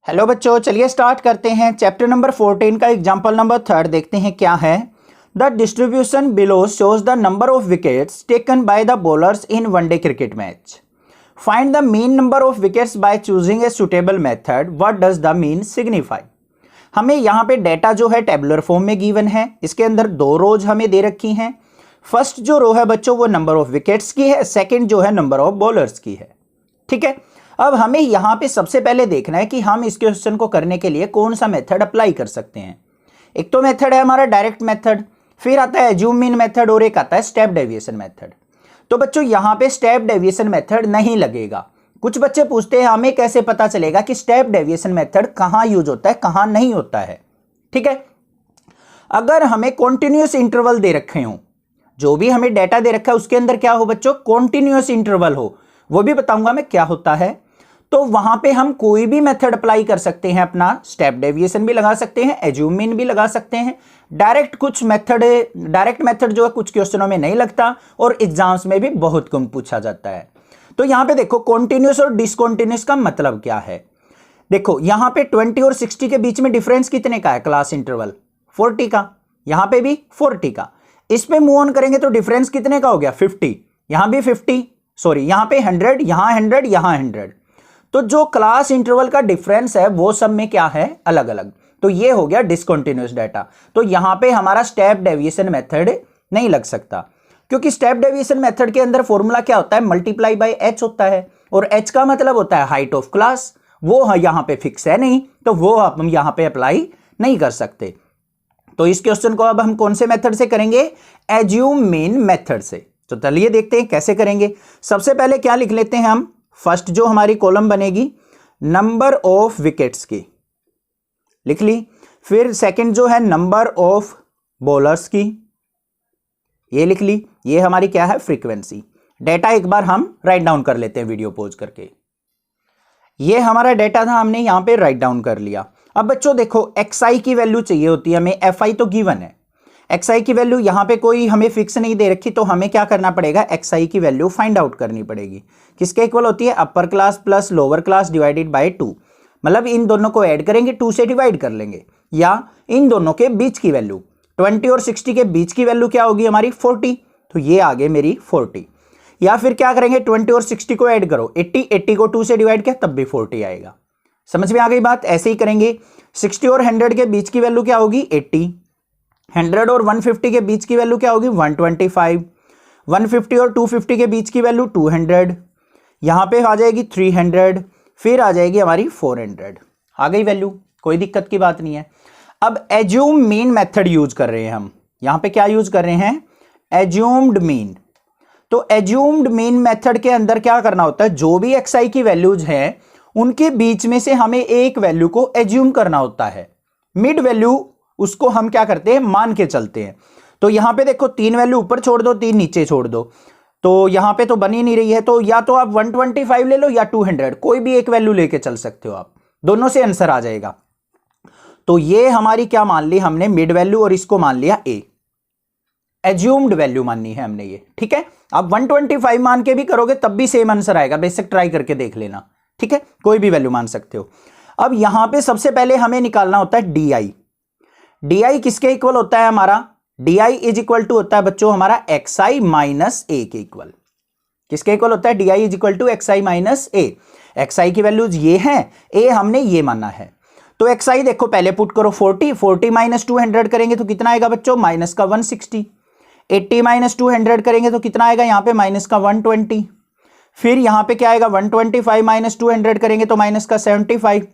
Hello बच्चों, चलिए start करते हैं। चैप्टर नंबर 14 का एग्जाम्पल नंबर 3 देखते हैं क्या है। The distribution below shows the number of wickets taken by the bowlers in one day cricket match. Find the mean number of wickets by choosing a suitable method. What does the mean signify. हमें यहाँ पे data जो है tabular form में given है। इसके अंदर दो रोज हमें दे रखी हैं। फर्स्ट जो रो है बच्चों वो नंबर ऑफ विकेट्स की है, सेकेंड जो है नंबर ऑफ बॉलर्स की है। ठीक है, अब हमें यहां पे सबसे पहले देखना है कि हम इस क्वेश्चन को करने के लिए कौन सा मेथड अप्लाई कर सकते हैं। एक तो मेथड है हमारा डायरेक्ट मेथड, फिर आता है एज्यूम मीन मेथड और एक आता है स्टेप डेविएशन मेथड। तो बच्चों यहां पे स्टेप डेविएशन मेथड नहीं लगेगा। कुछ बच्चे पूछते हैं हमें कैसे पता चलेगा कि स्टेप डेविएशन मेथड कहां यूज होता है कहां नहीं होता है। ठीक है, अगर हमें कॉन्टिन्यूअस इंटरवल दे रखे हो, जो भी हमें डेटा दे रखा है उसके अंदर क्या हो बच्चों, कॉन्टिन्यूअस इंटरवल हो, वो भी बताऊंगा मैं क्या होता है। तो वहां पे हम कोई भी मेथड अप्लाई कर सकते हैं। अपना स्टेप डेविएशन भी लगा सकते हैं, एज्यूम मीन भी लगा सकते हैं। डायरेक्ट मेथड जो है कुछ क्वेश्चनों में नहीं लगता और एग्जाम्स में भी बहुत कम पूछा जाता है। तो यहां पे देखो कॉन्टिन्यूअस और डिसकॉन्टिन्यूअस का मतलब क्या है। देखो यहां पे 20 और 60 के बीच में डिफरेंस कितने का है, क्लास इंटरवल 40 का, यहां पे भी 40 का। इस पे मूव ऑन करेंगे तो डिफरेंस कितने का हो गया, 50। यहां भी 50, सॉरी यहां पे 100, यहां 100, यहां 100। तो जो क्लास इंटरवल का डिफरेंस है वो सब में क्या है, अलग अलग। तो ये हो गया डिसकंटिन्यूअस डाटा। तो यहां पे हमारा स्टेप डेविएशन मेथड नहीं लग सकता, क्योंकि स्टेप डेविएशन मेथड के अंदर फॉर्मूला क्या होता है, मल्टीप्लाई बाय एच होता है, और एच का मतलब होता है हाइट ऑफ क्लास। वो यहां पे फिक्स है नहीं, तो वो हम यहां पे अप्लाई नहीं कर सकते। तो इस क्वेश्चन को अब हम कौन से मेथड से करेंगे, एज्यूम मीन मेथड से। तो चलिए देखते हैं कैसे करेंगे। सबसे पहले क्या लिख लेते हैं हम, फर्स्ट जो हमारी कॉलम बनेगी नंबर ऑफ विकेट्स की लिख ली। फिर सेकंड जो है नंबर ऑफ बॉलर्स की, ये लिख ली। ये हमारी क्या है, फ्रीक्वेंसी। डेटा एक बार हम राइट डाउन कर लेते हैं वीडियो पॉज करके। ये हमारा डेटा था, हमने यहां पे राइट डाउन कर लिया। अब बच्चों देखो XI की वैल्यू चाहिए होती है हमें, FI तो गिवन है। XI की वैल्यू यहां पे कोई हमें फिक्स नहीं दे रखी, तो हमें क्या करना पड़ेगा, XI की वैल्यू फाइंड आउट करनी पड़ेगी। किसके इक्वल होती है, upper class plus lower class divided by 2। मतलब इन दोनों को ऐड करेंगे, 2 से डिवाइड कर लेंगे, या इन दोनों के बीच की वैल्यू 20 और 60 के बीच की वैल्यू क्या होगी हमारी 40। तो ये आ गई मेरी 40। या फिर क्या करेंगे, 20 और 60 को ऐड करो, 80 को 2 से डिवाइड किया तब भी 40 आएगा। समझ में आ गई बात। ऐसे ही करेंगे, 60 और 100 के बीच की वैल्यू क्या होगी, 80। 100 और 150 के बीच की वैल्यू क्या होगी, 125। 150 और 250 के बीच की वैल्यू 200। यहां पे आ जाएगी 300, फिर आ जाएगी हमारी 400। आ गई वैल्यू, कोई दिक्कत की बात नहीं है। अब एज्यूम मीन मेथड यूज कर रहे हैं हम। यहां पे क्या यूज कर रहे हैं, एज्यूम्ड मीन। तो एज्यूम्ड मीन मेथड के अंदर क्या करना होता है, जो भी XI की वैल्यूज हैं उनके बीच में से हमें एक वैल्यू को एज्यूम करना होता है। मिड वैल्यू उसको हम क्या करते हैं, मान के चलते हैं। तो यहां पे देखो 3 वैल्यू ऊपर छोड़ दो, 3 नीचे छोड़ दो, तो यहां पे तो बन ही नहीं रही है। तो या तो आप 125 ले लो या 200, कोई भी एक वैल्यू लेके चल सकते हो आप, दोनों से आंसर आ जाएगा। तो ये हमारी क्या मान ली हमने, मिड वैल्यू, और इसको मान लिया ए, एज्यूम्ड वैल्यू माननी है हमने ये। ठीक है, आप 125 मान के भी करोगे तब भी सेम आंसर आएगा, बेसिक ट्राई करके देख लेना। ठीक है, कोई भी वैल्यू मान सकते हो। अब यहां पे सबसे पहले हमें निकालना होता है DI। DI किसके इक्वल होता है हमारा, DI इज इक्वल टू होता है बच्चों हमारा XI माइनस A के इक्वल। किसके इक्वल होता है, DI is equal to XI minus A। XI की वैल्यूज ये हैं, A हमने ये माना है। तो XI देखो पहले पुट करो 40 माइनस 200 करेंगे तो कितना आएगा बच्चों, माइनस का 160। 80 माइनस 200 करेंगे तो कितना आएगा, यहाँ पे माइनस का 120। फिर यहाँ पे क्या आएगा, 125 माइनस 200 करेंगे तो माइनस का 75।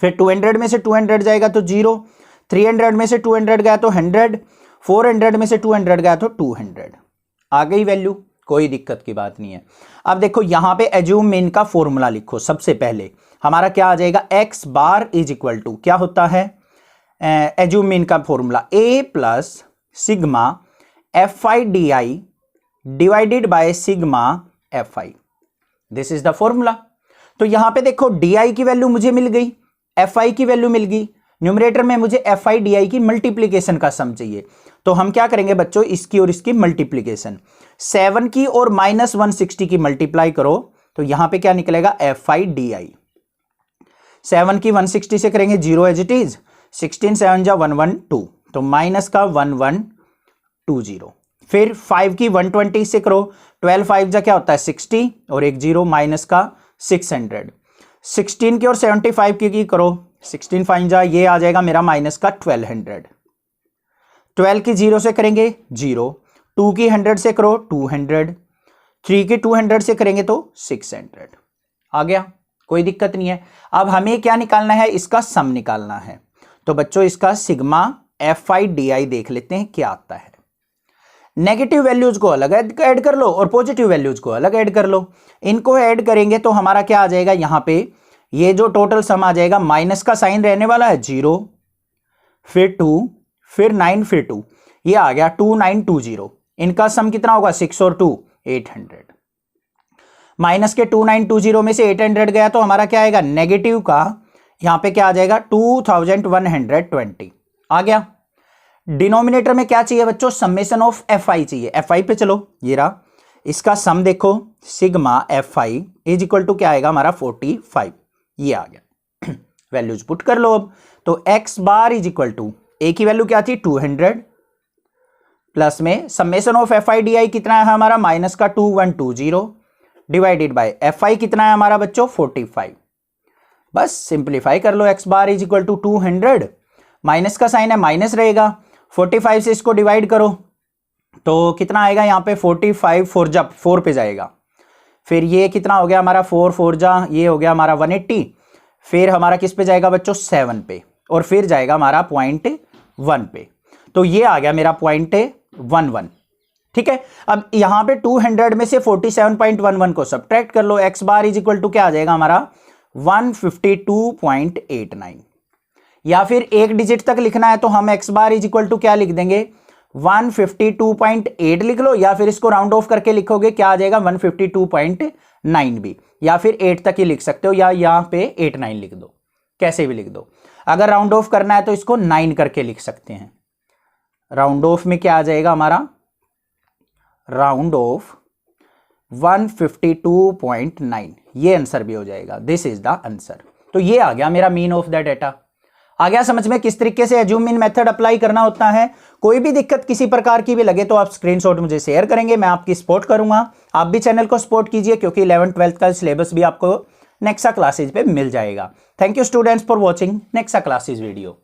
फिर 200 में से 200 जाएगा तो 0, 300 में से 200 गया तो 100, 400 में से 200 गया तो 200। आ गई वैल्यू, कोई दिक्कत की बात नहीं है। अब देखो यहां पे एज्यूम मीन का फॉर्मूला लिखो। सबसे पहले हमारा क्या आ जाएगा, x bar is equal to क्या होता है, एज्यूम मीन का formula a plus sigma FI DI divided by sigma FI। This is the formula. तो यहां पे देखो DI की वैल्यू मुझे मिल गई, FI की वैल्यू मिल गई, न्यूमरेटर में मुझे FI DI की मल्टीप्लीकेशन का सम चाहिए। तो हम क्या करेंगे बच्चों, इसकी और इसकी मल्टीप्लीकेशन, 7 की और माइनस 160 की मल्टीप्लाई करो तो यहां पे क्या निकलेगा, FI DI। 7 की 160 से करेंगे 0 एज इट इज, 16 7 जा 112, तो माइनस का 1120। फिर 5 की 120 से करो, 12 5 जा क्या होता है 60 और एक 0 माइनस का 600। 16 की और 75 की करो, 16 5 जा ये आ जाएगा मेरा माइनस का 1200। 12 की 0 से करेंगे 0, 2 की 100 से करो 200, 3 की 200 से करेंगे तो 600। आ गया, कोई दिक्कत नहीं है। अब हमें क्या निकालना है, इसका सम निकालना है। तो बच्चों इसका सिग्मा FI/DI देख लेते हैं क्या आता है। नेगेटिव वैल्यूज को अलग ऐड कर लो और पॉजिटिव वैल्यूज को अलग ऐड कर लो। इनको ऐड करेंगे तो हमारा क्या आ जाएगा, यहां पे ये जो टोटल सम आ जाएगा, माइनस का साइन रहने वाला है 0, फिर 2, फिर 9, फिर 2, ये आ गया 2920। इनका सम कितना होगा 6 और 2 800। माइनस के 2920 में से 800 गया तो हमारा क्या आएगा, नेगेटिव का यहां पे क्या आ जाएगा 2120। आ गया। डिनोमिनेटर में क्या चाहिए बच्चों, समेशन ऑफ FI चाहिए। FI पे चलो, ये रहा, इसका सम देखो, sigma FI is equal to क्या आएगा हमारा 45, ये आ गया। वैल्यूज पुट कर लो अब। तो x bar is equal to, A की वैल्यू क्या थी 200, प्लस में समेशन ऑफ FI/DI कितना है हमारा माइनस का 2120 डिवाइडेड बाय FI कितना है हमारा बच्चों 45। बस सिंप्लीफाई कर लो, x bar is equal to 200, minus का साइन है माइनस रहेगा, 45 से इसको डिवाइड करो तो कितना आएगा यहाँ पे 45 4 जा 4 पे जाएगा, फिर ये कितना हो गया हमारा 4 4 जा ये हो गया हमारा 180, फिर हमारा किस पे जाएगा बच्चों 7 पे, और फिर जाएगा हमारा 0.1 पे, तो ये आ गया मेरा 0.11। ठीक है। अब यहां पे 200 में से 47.11 को सब्ट्रैक्ट कर लो, x bar is equal to क्या आ जाएगा हमारा 152.89, या फिर एक डिजिट तक लिखना है तो हम x bar is equal to क्या लिख देंगे 152.8 लिख लो, या फिर इसको राउंड ऑफ करके लिखोगे क्या आ जाएगा 152.9 भी, या फिर 8 तक ही लिख सकते हो, या यहां पे 89 लिख दो, कैसे भी लिख दो। अगर राउंड ऑफ करना है तो इसको 9 करके लिख सकते हैं। राउंड ऑफ में क्या आ जाएगा हमारा, राउंड ऑफ 152.9, ये आंसर भी हो जाएगा। This is the answer. तो ये आ गया मेरा मीन ऑफ द डेटा। आ गया समझ में किस तरीके से एज्यूम मीन मेथड अप्लाई करना होता है। कोई भी दिक्कत किसी प्रकार की भी लगे तो आप स्क्रीनशॉट मुझे शेयर करेंगे, मैं आपकी सपोर्ट करूंगा। आप भी चैनल को सपोर्ट कीजिए क्योंकि 11th 12th का सिलेबस भी आपको नेक्सा क्लासेज पे मिल जाएगा। Thank you students for watching Nexa classes video.